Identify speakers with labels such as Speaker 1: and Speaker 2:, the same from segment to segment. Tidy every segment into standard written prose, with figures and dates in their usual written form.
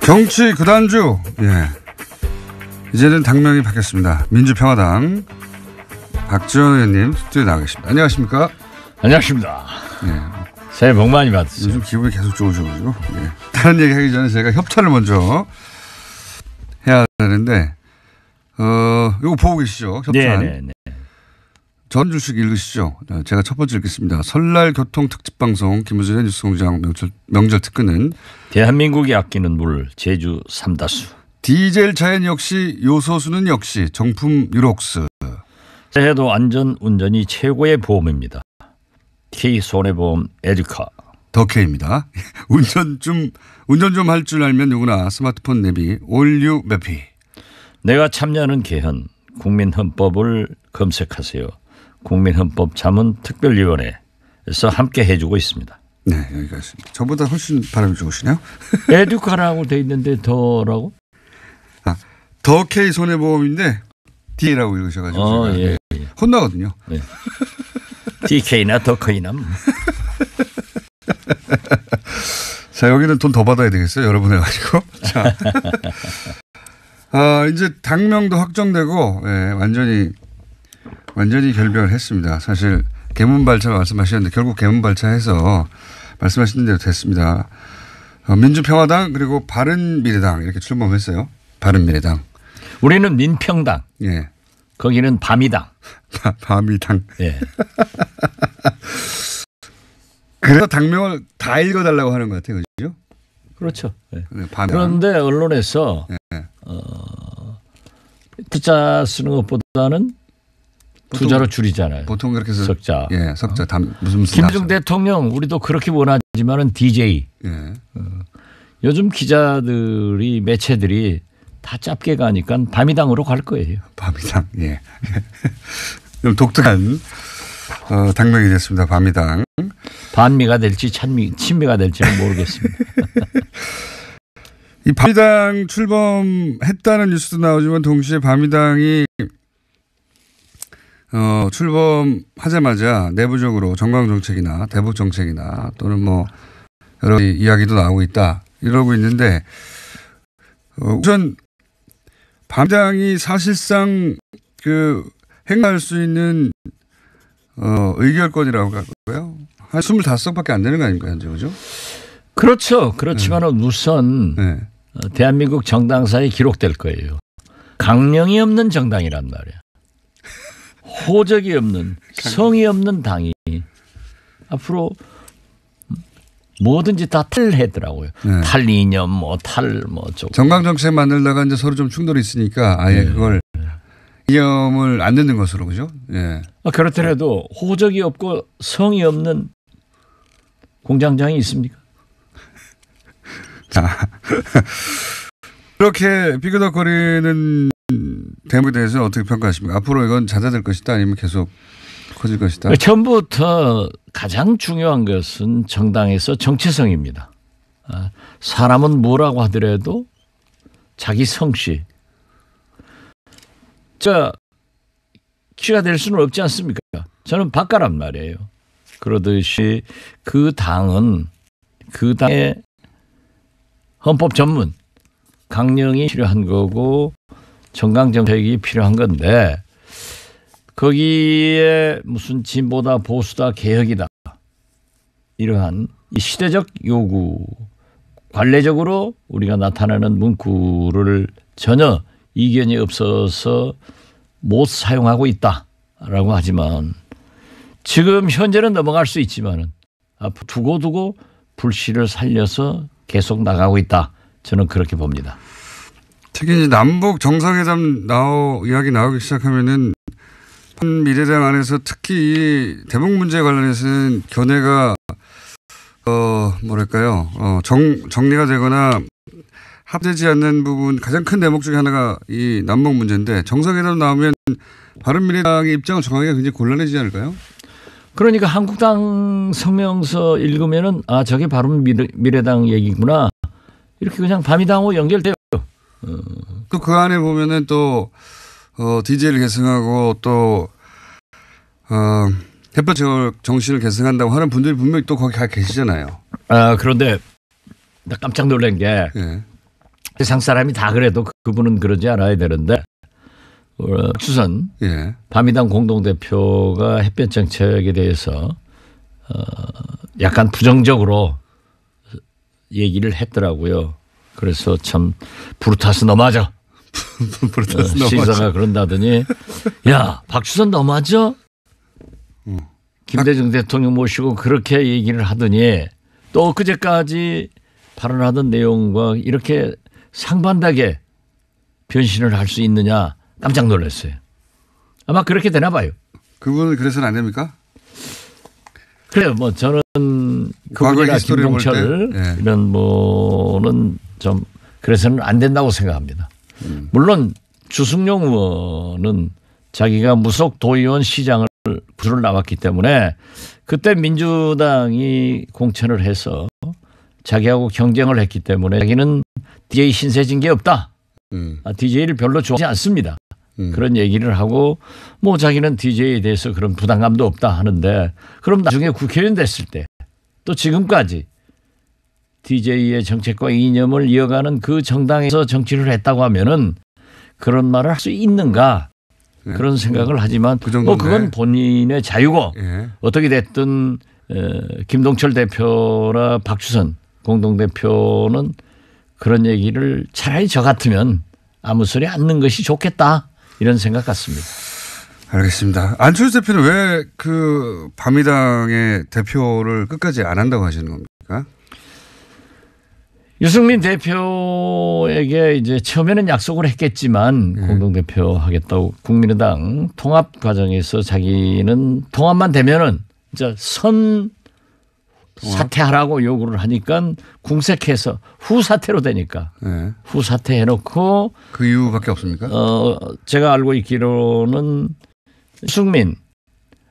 Speaker 1: 정치 구단주. 예. 이제는 당명이 바뀌었습니다. 민주평화당 박지원 의원님 스튜디오에 나와 계십니다. 안녕하십니까?
Speaker 2: 안녕하십니까.
Speaker 1: 예.
Speaker 2: 새해 복 많이 받으세요.
Speaker 1: 요즘 기분이 계속 좋으셔가지고. 예. 다른 얘기 하기 전에 제가 협찬을 먼저 해야 되는데, 이거 보고 계시죠? 협찬.
Speaker 2: 네네네.
Speaker 1: 전주식 읽으시죠? 제가 첫 번째 읽겠습니다. 설날 교통 특집 방송 김우준의 뉴스공장 명절 특근은
Speaker 2: 대한민국이 아끼는 물 제주 삼다수.
Speaker 1: 디젤 자연 역시 요소수는 역시 정품 유록스.
Speaker 2: 새해도 안전 운전이 최고의 보험입니다. K 손해보험 에듀카.
Speaker 1: 더 K입니다. 운전 좀 할 줄 알면 누구나 스마트폰 내비 올류 매피.
Speaker 2: 내가 참여하는 개헌 국민헌법을 검색하세요. 국민헌법 자문특별위원회에서 함께 해주고 있습니다.
Speaker 1: 네, 여기가 있습니다. 저보다 훨씬 발음이 좋으시네요.
Speaker 2: 에듀카라고 돼 있는데 더라고?
Speaker 1: 더 K 손해보험인데 D라고 읽으셔가지고
Speaker 2: 예.
Speaker 1: 혼나거든요.
Speaker 2: 네. DK나 더 K나.
Speaker 1: 자, 여기는 돈 더 받아야 되겠어요. 여러 분 해가지고. 자, 이제 당명도 확정되고 예, 완전히 결별했습니다. 사실 개문발차 말씀하셨는데 결국 개문발차해서 말씀하신 대로 됐습니다. 민주평화당 그리고 바른미래당 이렇게 출범했어요. 바른미래당.
Speaker 2: 우리는 민평당.
Speaker 1: 예.
Speaker 2: 거기는 밤이당.
Speaker 1: 밤이당.
Speaker 2: 예.
Speaker 1: 그래서 당명을 다 읽어달라고 하는 것 같아요. 그죠?
Speaker 2: 그렇죠. 예.
Speaker 1: 네,
Speaker 2: 그런데 언론에서
Speaker 1: 예.
Speaker 2: 투자 쓰는 것보다는 투자로 줄이잖아요.
Speaker 1: 보통 그렇게 해서
Speaker 2: 석자.
Speaker 1: 예, 석자 무슨
Speaker 2: 김대중 대통령 우리도 그렇게 원하지만은 DJ.
Speaker 1: 예.
Speaker 2: 요즘 기자들이 매체들이 다 짧게 가니까 밤이당으로 갈 거예요.
Speaker 1: 밤이당. 예. 좀 독특한 당명이 됐습니다. 밤이당.
Speaker 2: 반미가 될지 친미가 될지는 모르겠습니다.
Speaker 1: 이 밤이당 출범했다는 뉴스도 나오지만 동시에 밤이당이 출범하자마자 내부적으로 정강정책이나 대북정책이나 또는 뭐 여러 이야기도 나오고 있다 이러고 있는데 우선 밤이당이 사실상 행사할 수 있는 의결권이라고 할까요? 한 25석밖에 안 되는 거 아닙니까 현재 그죠?
Speaker 2: 그렇죠. 그렇지만은 우선
Speaker 1: 네.
Speaker 2: 대한민국 정당사에 기록될 거예요. 강령이 없는 정당이란 말이야. 호적이 없는 성이 없는 당이 앞으로 뭐든지 다 탈해더라고요.
Speaker 1: 네.
Speaker 2: 탈이념
Speaker 1: 정강정책 만들다가 이제 서로 좀 충돌이 있으니까 아예
Speaker 2: 네.
Speaker 1: 그걸 이념을 안 듣는 것으로 그죠? 예.
Speaker 2: 그렇더라도 호적이 없고 성이 없는 공장장이 있습니까?
Speaker 1: 자, 그렇게 삐그덕거리는 대목에 대해서 어떻게 평가하십니까? 앞으로 이건 잦아들 것이다 아니면 계속 커질 것이다?
Speaker 2: 처음부터 가장 중요한 것은 정당에서 정체성입니다. 사람은 뭐라고 하더라도 자기 성씨. 키가 될 수는 없지 않습니까? 저는 바꿔란 말이에요. 그러듯이 그 당은 그 당의 헌법 전문 강령이 필요한 거고 정강정책이 필요한 건데 거기에 무슨 진보다 보수다 개혁이다 이러한 이 시대적 요구 관례적으로 우리가 나타내는 문구를 전혀 이견이 없어서 못 사용하고 있다라고 하지만 지금 현재는 넘어갈 수 있지만은 앞으로 두고두고 불씨를 살려서 계속 나가고 있다. 저는 그렇게 봅니다.
Speaker 1: 특히 이제 남북 정상회담 이야기 나오기 시작하면은 미래당 안에서 특히 이 대북 문제 관련해서는 견해가 정리가 되거나 합되지 않는 부분 가장 큰 대목 중에 하나가 이 남북 문제인데 정상회담 나오면 바른미래당의 입장을 정하기가 굉장히 곤란해지지 않을까요?
Speaker 2: 그러니까 한국당 성명서 읽으면은 저게 바른미래당 얘기구나 이렇게 그냥 밤이당하고 연결돼요.
Speaker 1: 또 그 안에 보면은 또 DJ를 계승하고 또 햇볕 정신을 계승한다고 하는 분들이 분명히 또 거기 가 계시잖아요.
Speaker 2: 그런데 나 깜짝 놀란 게
Speaker 1: 예.
Speaker 2: 세상 사람이 다 그래도 그분은 그러지 않아야 되는데 박주선
Speaker 1: 예.
Speaker 2: 바미당 공동대표가 햇볕 정책에 대해서 약간 부정적으로 얘기를 했더라고요. 그래서 참 부르타스 너무하죠.
Speaker 1: 부르타스
Speaker 2: 시사가 그런다더니 야 박주선 너무하죠. 김대중 대통령 모시고 그렇게 얘기를 하더니 또 엊그제까지 발언하던 내용과 이렇게 상반되게 변신을 할 수 있느냐 깜짝 놀랐어요. 아마 그렇게 되나 봐요.
Speaker 1: 그분은 그래서는 안 됩니까?
Speaker 2: 그래요. 뭐 저는
Speaker 1: 과거의
Speaker 2: 그분이나
Speaker 1: 히스토리를 볼
Speaker 2: 김동철
Speaker 1: 때.
Speaker 2: 이런 뭐는 좀 그래서는 안 된다고 생각합니다. 물론 주승용 의원은 자기가 무속 도의원 시장을 구를 나왔기 때문에 그때 민주당이 공천을 해서 자기하고 경쟁을 했기 때문에 자기는 DJ 신세진 게 없다. DJ를 별로 좋아하지 않습니다. 그런 얘기를 하고 뭐 자기는 DJ에 대해서 그런 부담감도 없다 하는데 그럼 나중에 국회의원 됐을 때 또 지금까지 DJ의 정책과 이념을 이어가는 그 정당에서 정치를 했다고 하면은 그런 말을 할 수 있는가 그런 생각을 하지만 뭐 그건 본인의 자유고
Speaker 1: 예.
Speaker 2: 어떻게 됐든 김동철 대표나 박주선 공동대표는 그런 얘기를 차라리 저 같으면 아무 소리 안 넣는 것이 좋겠다 이런 생각 같습니다.
Speaker 1: 알겠습니다. 안철수 대표는 왜 그 바미당의 대표를 끝까지 안 한다고 하시는 겁니까?
Speaker 2: 유승민 대표에게 이제 처음에는 약속을 했겠지만 공동대표 하겠다고 국민의당 통합 과정에서 자기는 통합만 되면은 이제 사퇴하라고 요구를 하니까 궁색해서 후사퇴로 되니까
Speaker 1: 네.
Speaker 2: 후사퇴 해놓고
Speaker 1: 그 이유밖에 없습니까?
Speaker 2: 제가 알고 있기로는 유승민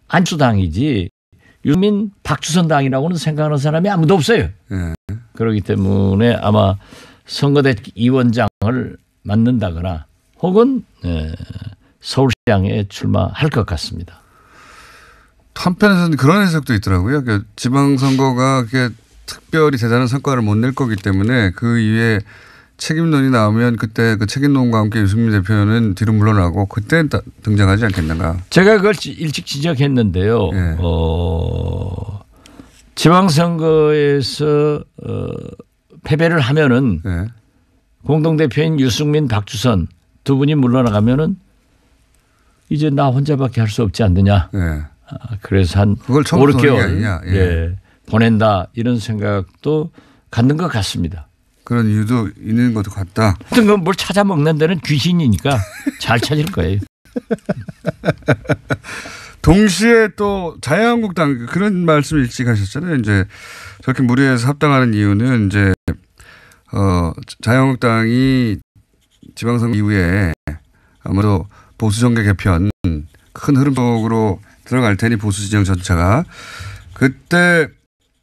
Speaker 2: 안주당이지 유승민 박주선 당이라고는 생각하는 사람이 아무도 없어요.
Speaker 1: 네.
Speaker 2: 그렇기 때문에 아마 선거대 위원장을 맡는다거나 혹은 서울시장에 출마할 것 같습니다.
Speaker 1: 한편에서는 그런 해석도 있더라고요. 그러니까 지방선거가 특별히 대단한 성과를 못 낼 거기 때문에 그 이후에 책임론이 나오면 그때 그 책임론과 함께 유승민 대표는 뒤로 물러나고 그때 등장하지 않겠는가.
Speaker 2: 제가 그걸 일찍 지적했는데요.
Speaker 1: 네.
Speaker 2: 지방선거에서 패배를 하면은
Speaker 1: 네.
Speaker 2: 공동대표인 유승민, 박주선 두 분이 물러나가면은 이제 나 혼자밖에 할 수 없지 않느냐.
Speaker 1: 네.
Speaker 2: 그래서 한
Speaker 1: 그걸 5, 6개월
Speaker 2: 예, 보낸다 이런 생각도 갖는 것 같습니다.
Speaker 1: 그런 이유도 있는 것도 같다.
Speaker 2: 하여튼 뭘 찾아 먹는 데는 귀신이니까 잘 찾을 거예요.
Speaker 1: 동시에 또 자유한국당 그런 말씀 일찍 하셨잖아요. 이제 저렇게 무리해서 합당하는 이유는 이제 자유한국당이 지방선거 이후에 아무래도 보수정계 개편 큰 흐름 속으로 들어갈 테니 보수 진영 전체가 그때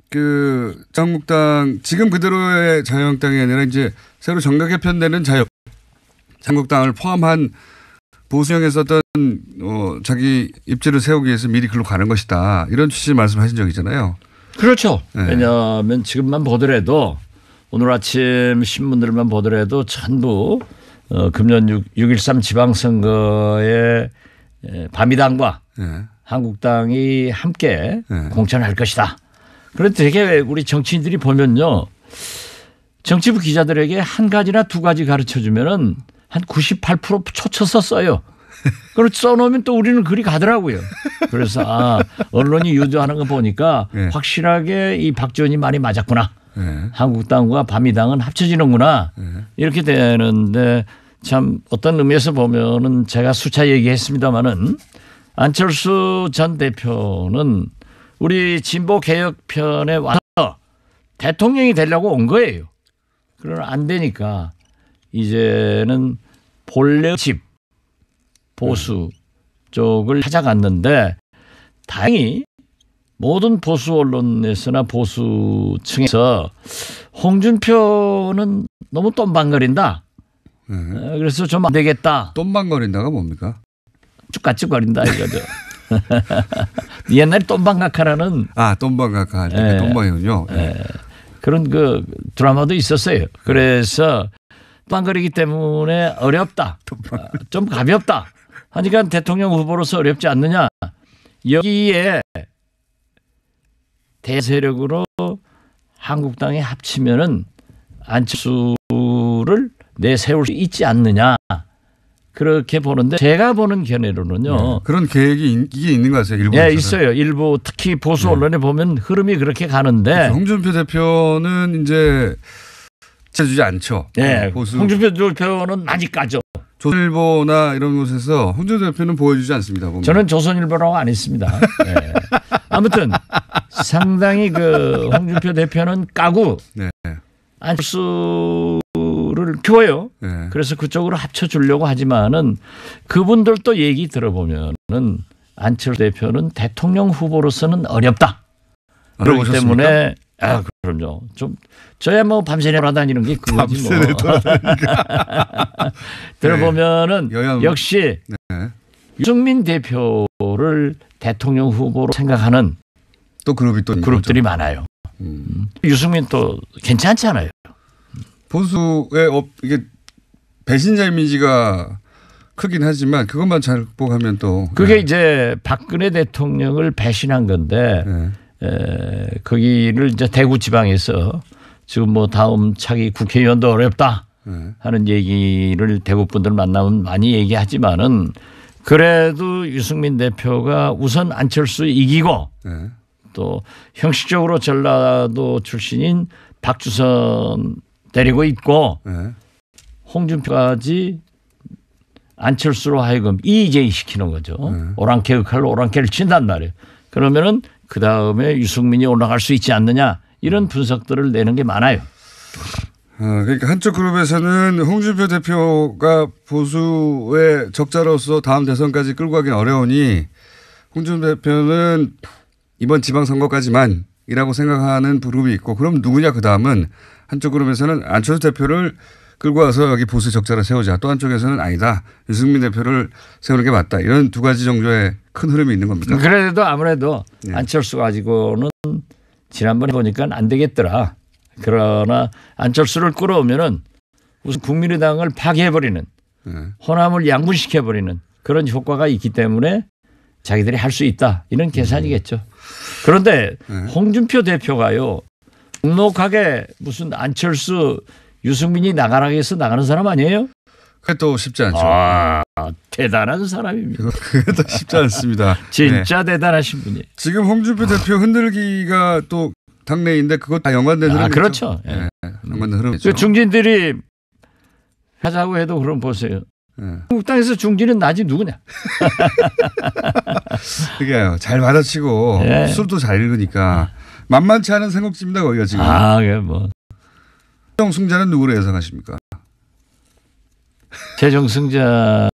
Speaker 1: 그 자유한국당 지금 그대로의 자유한국당이 아니라 이제 새로 정계 개편되는 자유한국당을 포함한 보수형에서 어떤 자기 입지를 세우기 위해서 미리 글로 가는 것이다. 이런 취지의 말씀하신 적이잖아요.
Speaker 2: 그렇죠.
Speaker 1: 네.
Speaker 2: 왜냐하면 지금만 보더라도 오늘 아침 신문들만 보더라도 전부 금년 6.13 지방선거에 바미당과
Speaker 1: 네.
Speaker 2: 한국당이 함께
Speaker 1: 네.
Speaker 2: 공천할 것이다. 그런데 되게 우리 정치인들이 보면요. 정치부 기자들에게 한 가지나 두 가지 가르쳐주면은 한 98% 초쳐서 써요. 그걸 써놓으면 또 우리는 그리 가더라고요. 그래서 언론이 유도하는 거 보니까
Speaker 1: 네.
Speaker 2: 확실하게 이 박지원이 말이 맞았구나.
Speaker 1: 네.
Speaker 2: 한국당과 바미당은 합쳐지는구나.
Speaker 1: 네.
Speaker 2: 이렇게 되는데 참 어떤 의미에서 보면은 제가 수차 얘기했습니다마는 안철수 전 대표는 우리 진보개혁편에 와서 대통령이 되려고 온 거예요. 그러나 안 되니까 이제는 본래 집 보수 쪽을 찾아갔는데 다행히 모든 보수 언론에서나 보수층에서 홍준표는 너무 똠방거린다. 그래서 좀 안 되겠다.
Speaker 1: 똠방거린다가 뭡니까?
Speaker 2: 쭉가쭉거린다 이거죠. 옛날에 똠방각하라는
Speaker 1: 똠방각하 똠방이군요.
Speaker 2: 그런 그 드라마도 있었어요. 그래서 빵거리기 때문에 어렵다. 좀 가볍다. 하니까 대통령 후보로서 어렵지 않느냐. 여기에 대세력으로 한국당에 합치면은 안철수를 내세울 수 있지 않느냐. 그렇게 보는데 제가 보는 견해로는요.
Speaker 1: 네. 그런 계획이 이게 있는 것 같아요. 일부.
Speaker 2: 네, 있어요. 일부 특히 보수 언론에 보면 흐름이 그렇게 가는데.
Speaker 1: 그렇죠. 홍준표 대표는 이제 지지하지 않죠.
Speaker 2: 네,
Speaker 1: 보수.
Speaker 2: 홍준표 대표는 많이 까죠.
Speaker 1: 조선일보나 이런 곳에서 홍준표 대표는 보여주지 않습니다. 보면.
Speaker 2: 저는 조선일보라고 안 했습니다. 네. 아무튼 상당히 그 홍준표 대표는 까고
Speaker 1: 네.
Speaker 2: 안철수를 키워요.
Speaker 1: 네.
Speaker 2: 그래서 그쪽으로 합쳐주려고 하지만은 그분들도 얘기 들어보면은 안철수 대표는 대통령 후보로서는 어렵다. 그렇기 때문에 그럼요. 좀 저야 뭐 밤새 돌아다니는 게 그거지 뭐. 들어보면은
Speaker 1: 네.
Speaker 2: 역시
Speaker 1: 네.
Speaker 2: 유승민 대표를 대통령 후보로 생각하는
Speaker 1: 또
Speaker 2: 그룹들이 많아요. 유승민 또 괜찮지 않아요.
Speaker 1: 보수의 이게 배신자 이미지가 크긴 하지만 그것만 잘 극복하면 또
Speaker 2: 그게 이제 박근혜 대통령을 배신한 건데 거기를 이제 대구 지방에서 지금 뭐 다음 차기 국회의원도 어렵다 하는 얘기를 대구 분들 만나면 많이 얘기하지만은 그래도 유승민 대표가 우선 안철수 이기고 또 형식적으로 전라도 출신인 박주선 데리고 있고 홍준표까지 안철수로 하여금 이재희 시키는 거죠. 오랑캐 역할로 오랑캐를 친단 말이에요. 그러면은 그 다음에 유승민이 올라갈 수 있지 않느냐 이런 분석들을 내는 게 많아요.
Speaker 1: 그러니까 한쪽 그룹에서는 홍준표 대표가 보수의 적자로서 다음 대선까지 끌고 가긴 어려우니 홍준표 대표는 이번 지방선거까지만이라고 생각하는 그룹이 있고 그럼 누구냐 그 다음은 한쪽 그룹에서는 안철수 대표를 끌고 와서 여기 보수 적자를 세우자. 또 한쪽에서는 아니다. 유승민 대표를 세우는 게 맞다. 이런 두 가지 정도의 큰 흐름이 있는 겁니다.
Speaker 2: 그래도 아무래도 안철수 가지고는 지난번에 보니까 안 되겠더라. 그러나 안철수를 끌어오면은 우선 국민의당을 파괴해버리는 호남을 양분시켜버리는 그런 효과가 있기 때문에 자기들이 할 수 있다. 이런 계산이겠죠. 그런데 홍준표 대표가요. 넉넉하게 무슨 안철수 유승민이 나가라고 해서 나가는 사람 아니에요?
Speaker 1: 그게 또 쉽지 않죠.
Speaker 2: 대단한 사람입니다.
Speaker 1: 그게 또 쉽지 않습니다.
Speaker 2: 진짜 대단하신 분이에요.
Speaker 1: 지금 홍준표 대표 흔들기가 또 당내인데 그것 다 연관된 흐름이죠.
Speaker 2: 그렇죠.
Speaker 1: 연관된 흐름이죠.
Speaker 2: 그 중진들이 하자고 해도 그럼 보세요. 한국당에서 중진은 나지 누구냐.
Speaker 1: 그게요. 잘 받아치고 술도 잘 읽으니까 만만치 않은 생각집니다. 거기가 지금.
Speaker 2: 그게 뭐.
Speaker 1: 최종 승자는 누구로 예상하십니까?
Speaker 2: 최종 승자는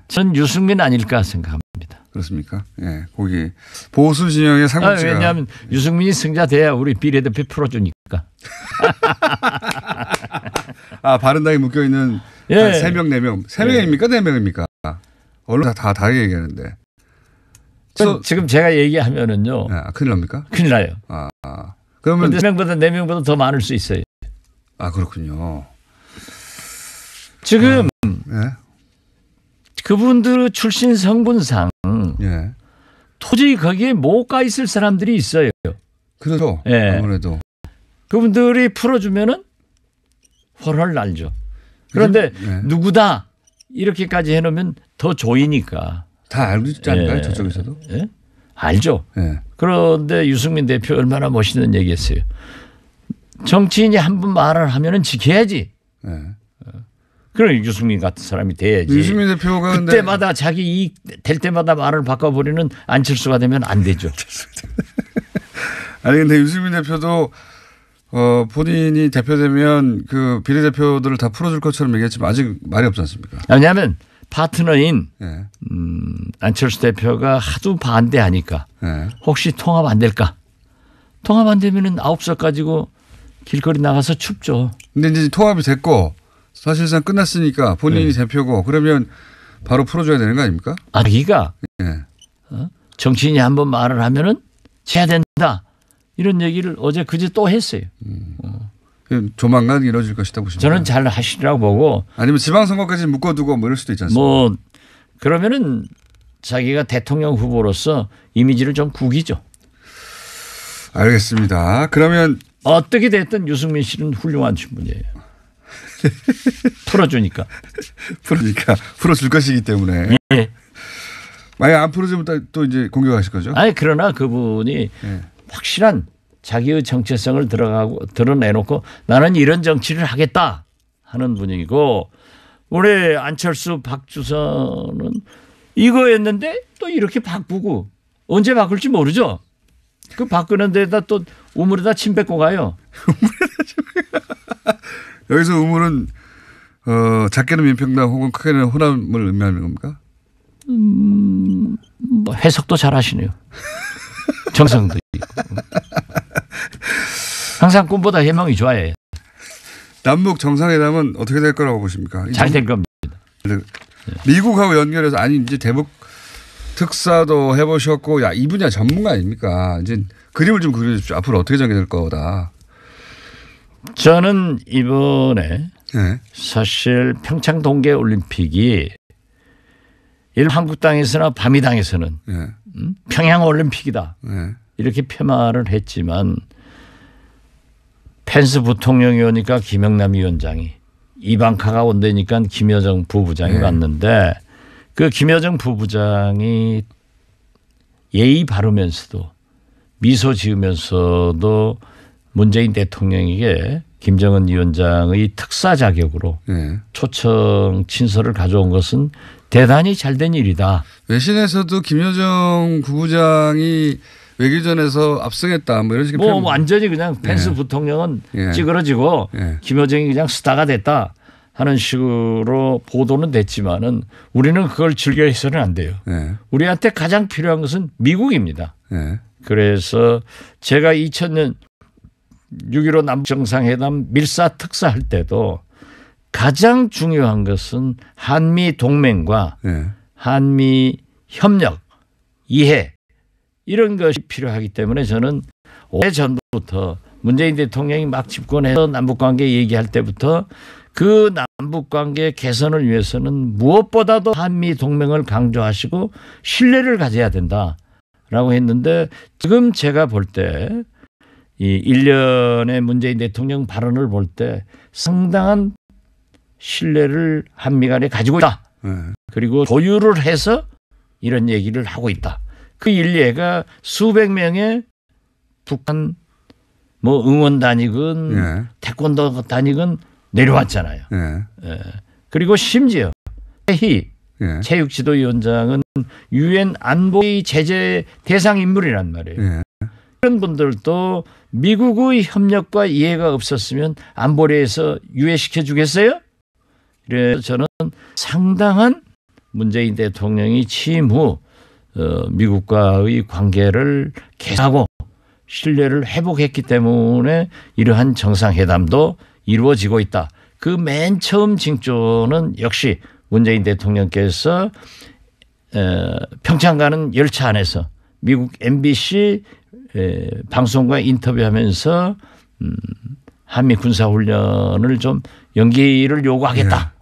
Speaker 2: 전 유승민 아닐까 생각합니다.
Speaker 1: 그렇습니까? 예, 거기 보수 진영의 상급지가.
Speaker 2: 왜냐하면 유승민이 승자 돼야 우리 비례대표 풀어주니까.
Speaker 1: 바른당에 묶여 있는 한 3명, 4명. 3명입니까? 4명입니까? 언론 다 다르게 얘기하는데.
Speaker 2: 지금 제가 얘기하면은요.
Speaker 1: 큰일 납니까?
Speaker 2: 큰일 나요.
Speaker 1: 그러면
Speaker 2: 3명보다 4명보다 더 많을 수 있어요.
Speaker 1: 그렇군요.
Speaker 2: 지금 그분들 출신 성분상 도저히 거기에 못 가 있을 사람들이 있어요.
Speaker 1: 그렇죠. 아무래도.
Speaker 2: 그분들이 풀어주면은 훨훨 날죠. 그런데 누구다 이렇게까지 해놓으면 더 조이니까.
Speaker 1: 다 알고 있지 않나요? 저쪽에서도?
Speaker 2: 알죠. 그런데 유승민 대표 얼마나 멋있는 얘기했어요. 정치인이 한 번 말을 하면은 지켜야지. 그럼 유승민 같은 사람이 돼야지.
Speaker 1: 유승민 대표가
Speaker 2: 그때마다 자기 이익 될 때마다 말을 바꿔버리는 안철수가 되면 안 되죠.
Speaker 1: 아니 근데 유승민 대표도 본인이 대표되면 그 비례대표들을 다 풀어줄 것처럼 얘기했지만 아직 말이 없지 않습니까?
Speaker 2: 왜냐하면 파트너인 안철수 대표가 하도 반대하니까 혹시 통합 안 될까? 통합 안 되면은 9석 가지고 길거리 나가서 춥죠.
Speaker 1: 근데 이제 통합이 됐고 사실상 끝났으니까 본인이 대표고 그러면 바로 풀어줘야 되는 거 아닙니까?
Speaker 2: 여기가 정치인이 한번 말을 하면은 해야 된다. 이런 얘기를 어제 그제 또 했어요.
Speaker 1: 조만간 이루어질 것이다 보십니까?
Speaker 2: 저는 잘 하시리라고 보고.
Speaker 1: 아니면 지방선거까지 묶어두고 뭐 이럴 수도 있지 않습니까?
Speaker 2: 뭐 그러면은 자기가 대통령 후보로서 이미지를 좀 구기죠.
Speaker 1: 알겠습니다. 그러면
Speaker 2: 어떻게 됐든 유승민 씨는 훌륭한 신분이에요. 풀어주니까.
Speaker 1: 풀어줄 것이기 때문에.
Speaker 2: 예.
Speaker 1: 만약 안 풀어주면 또 이제 공격하실 거죠?
Speaker 2: 아니 그러나 그분이 확실한 자기의 정체성을 드러내놓고 나는 이런 정치를 하겠다 하는 분이고 올해 안철수 박주선은 이거였는데 또 이렇게 바꾸고 언제 바꿀지 모르죠. 그 바꾸는 데다 또 우물에다 침 뱉고 가요.
Speaker 1: 여기서 우물은 작게는 민평당 혹은 크게는 호남을 의미하는 겁니까?
Speaker 2: 뭐 해석도 잘 하시네요. 정성도 있고. 항상 꿈보다 희망이 좋아요.
Speaker 1: 남북 정상회담은 어떻게 될 거라고 보십니까?
Speaker 2: 잘 될 겁니다.
Speaker 1: 미국하고 연결해서 아니 이제 대북 특사도 해보셨고 야 이 분야 전문가 아닙니까? 이제 그림을 좀 그려주십시오. 앞으로 어떻게 전개될 거다.
Speaker 2: 저는 이번에 사실 평창 동계올림픽이 한국당에서나 바미당에서는 평양올림픽이다. 이렇게 폄하를 했지만 펜스 부통령이 오니까 김영남 위원장이 이방카가 온다니까 김여정 부부장이 왔는데 그 김여정 부부장이 예의 바르면서도 미소 지으면서도 문재인 대통령에게 김정은 위원장의 특사 자격으로 초청 친서를 가져온 것은 대단히 잘된 일이다.
Speaker 1: 외신에서도 김여정 부부장이 외교전에서 압승했다 뭐 이런 식의
Speaker 2: 뭐 완전히 그냥 펜스 부통령은 찌그러지고 김여정이 그냥 스타가 됐다 하는 식으로 보도는 됐지만은 우리는 그걸 즐겨 해서는 안 돼요. 우리한테 가장 필요한 것은 미국입니다. 그래서 제가 2000년 6.15 남북정상회담 밀사 특사 할 때도 가장 중요한 것은 한미 동맹과 한미 협력, 이해 이런 것이 필요하기 때문에 저는 오래전부터 문재인 대통령이 막 집권해서 남북관계 얘기할 때부터 그 남북관계 개선을 위해서는 무엇보다도 한미 동맹을 강조하시고 신뢰를 가져야 된다라고 했는데 지금 제가 볼 때 이 1년의 문재인 대통령 발언을 볼 때 상당한 신뢰를 한미 간에 가지고 있다. 그리고 조율을 해서 이런 얘기를 하고 있다. 그 일례가 수백 명의 북한 뭐 응원단이건 태권도단이건 내려왔잖아요. 그리고 심지어 최희 체육지도위원장은 유엔 안보리 제재 대상 인물이란 말이에요. 그런 분들도 미국의 협력과 이해가 없었으면 안보리에서 유예시켜 주겠어요? 그래서 저는 상당한 문재인 대통령이 취임 후 미국과의 관계를 개선하고 신뢰를 회복했기 때문에 이러한 정상회담도 이루어지고 있다. 그 맨 처음 징조는 역시 문재인 대통령께서 평창 가는 열차 안에서 미국 MBC 방송과 인터뷰하면서 한미 군사훈련을 좀 연기를 요구하겠다.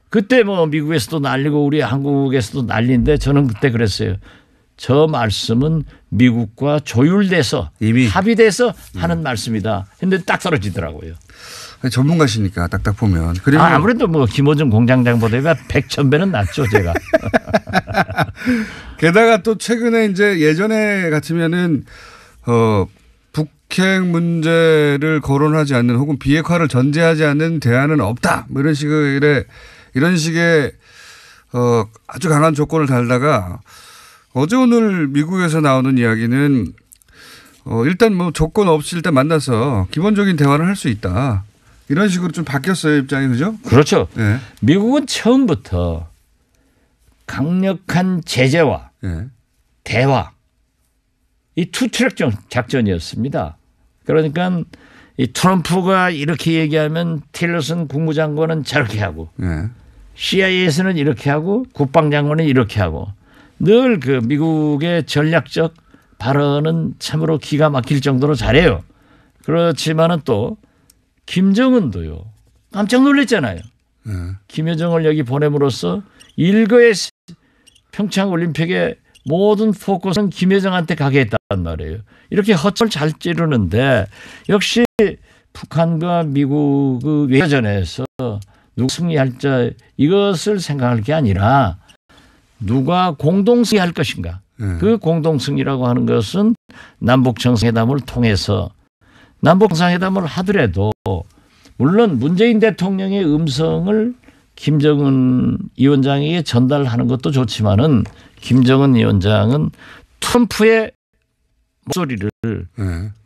Speaker 2: 그때 뭐 미국에서도 난리고 우리 한국에서도 난리인데 저는 그때 그랬어요. 저 말씀은 미국과 조율돼서 이미 합의돼서 하는 말씀이다. 근데 딱 떨어지더라고요.
Speaker 1: 전문가시니까 딱딱 보면. 그리고
Speaker 2: 아무래도 뭐 김어준 공장장보다 100,000배는 낫죠 제가.
Speaker 1: 게다가 또 최근에 이제 예전에 같으면은 북핵 문제를 거론하지 않는 혹은 비핵화를 전제하지 않는 대안은 없다. 뭐 이런 식의 아주 강한 조건을 달다가 어제 오늘 미국에서 나오는 이야기는 일단 뭐 조건 없이 일단 만나서 기본적인 대화를 할 수 있다. 이런 식으로 좀 바뀌었어요 입장이 그죠?
Speaker 2: 그렇죠. 미국은 처음부터 강력한 제재와 대화 이 투트랙 작전이었습니다. 그러니까 이 트럼프가 이렇게 얘기하면 틸러슨 국무장관은 저렇게 하고 CIA에서는 이렇게 하고 국방장관은 이렇게 하고 늘 그 미국의 전략적 발언은 참으로 기가 막힐 정도로 잘해요. 그렇지만은 또 김정은도요. 깜짝 놀랐잖아요. 김여정을 여기 보냄으로써 일거의 평창올림픽의 모든 포커스는 김여정한테 가게 했단 말이에요. 이렇게 헛을 잘 찌르는데 역시 북한과 미국 외교전에서 누가 승리할 자 이것을 생각할 게 아니라 누가 공동 승리할 것인가. 그 공동 승리라고 하는 것은 남북 정상회담을 통해서 남북 정상회담을 하더라도 물론 문재인 대통령의 음성을 김정은 위원장에게 전달하는 것도 좋지만은 김정은 위원장은 트럼프의 목소리를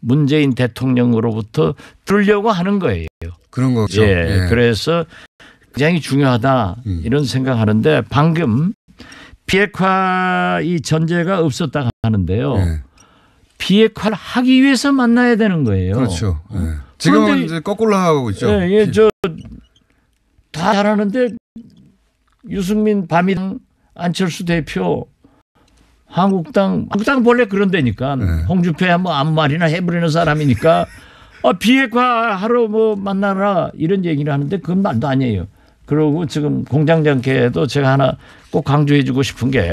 Speaker 2: 문재인 대통령으로부터 들으려고 하는 거예요.
Speaker 1: 그런 거죠.
Speaker 2: 예, 그래서 굉장히 중요하다 이런 생각하는데 방금 비핵화 이 전제가 없었다 하는데요. 비핵화를 하기 위해서 만나야 되는 거예요.
Speaker 1: 그렇죠. 지금은 이제 거꾸로 하고 있죠.
Speaker 2: 다 잘하는데 유승민, 바미당, 안철수 대표, 한국당 본래 그런 데니까 홍준표 뭐 아무 말이나 해버리는 사람이니까 비핵화 하러 뭐 만나라 이런 얘기를 하는데 그건 말도 아니에요. 그리고 지금 공장장께도 제가 하나 꼭 강조해 주고 싶은 게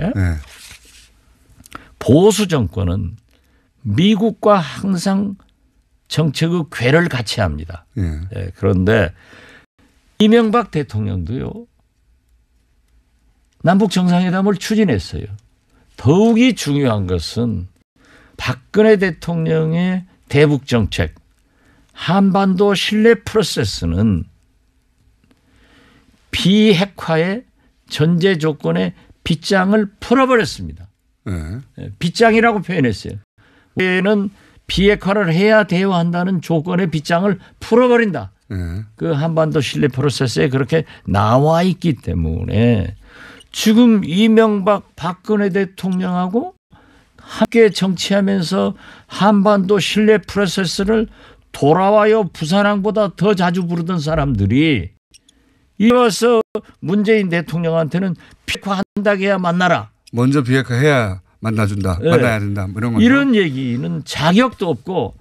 Speaker 2: 보수 정권은 미국과 항상 정책의 궤를 같이 합니다. 그런데 이명박 대통령도요. 남북 정상회담을 추진했어요. 더욱이 중요한 것은 박근혜 대통령의 대북 정책, 한반도 신뢰 프로세스는 비핵화의 전제 조건의 빗장을 풀어버렸습니다. 빗장이라고 표현했어요. 우리는 비핵화를 해야 대화한다는 조건의 빗장을 풀어버린다. 그 한반도 신뢰 프로세스에 그렇게 나와 있기 때문에 지금 이명박 박근혜 대통령하고 함께 정치하면서 한반도 신뢰 프로세스를 돌아와요 부산항보다 더 자주 부르던 사람들이 이어서 문재인 대통령한테는 비핵화한다고 해야 만나라.
Speaker 1: 먼저 비핵화해야 만나준다. 만나야 된다. 이런 거죠.
Speaker 2: 이런 얘기는 자격도 없고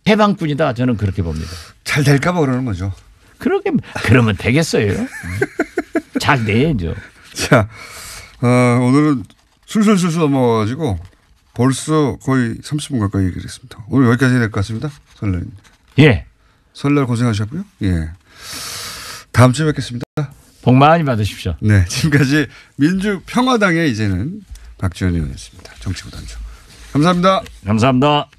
Speaker 2: 해방꾼이다. 저는 그렇게 봅니다.
Speaker 1: 잘 될까 봐 그러는 거죠.
Speaker 2: 그러면 되겠어요. 잘 돼야죠.
Speaker 1: 자, 오늘은 술술술술 넘어가지고 벌써 거의 30분 가까이 얘기를 했습니다. 오늘 여기까지 해야 될 것 같습니다. 설날.
Speaker 2: 예.
Speaker 1: 설날 고생하셨고요. 예. 다음 주에 뵙겠습니다.
Speaker 2: 복 많이 받으십시오.
Speaker 1: 네. 지금까지 민주평화당의 이제는 박지원 의원이었습니다. 정치구단주. 감사합니다.
Speaker 2: 감사합니다.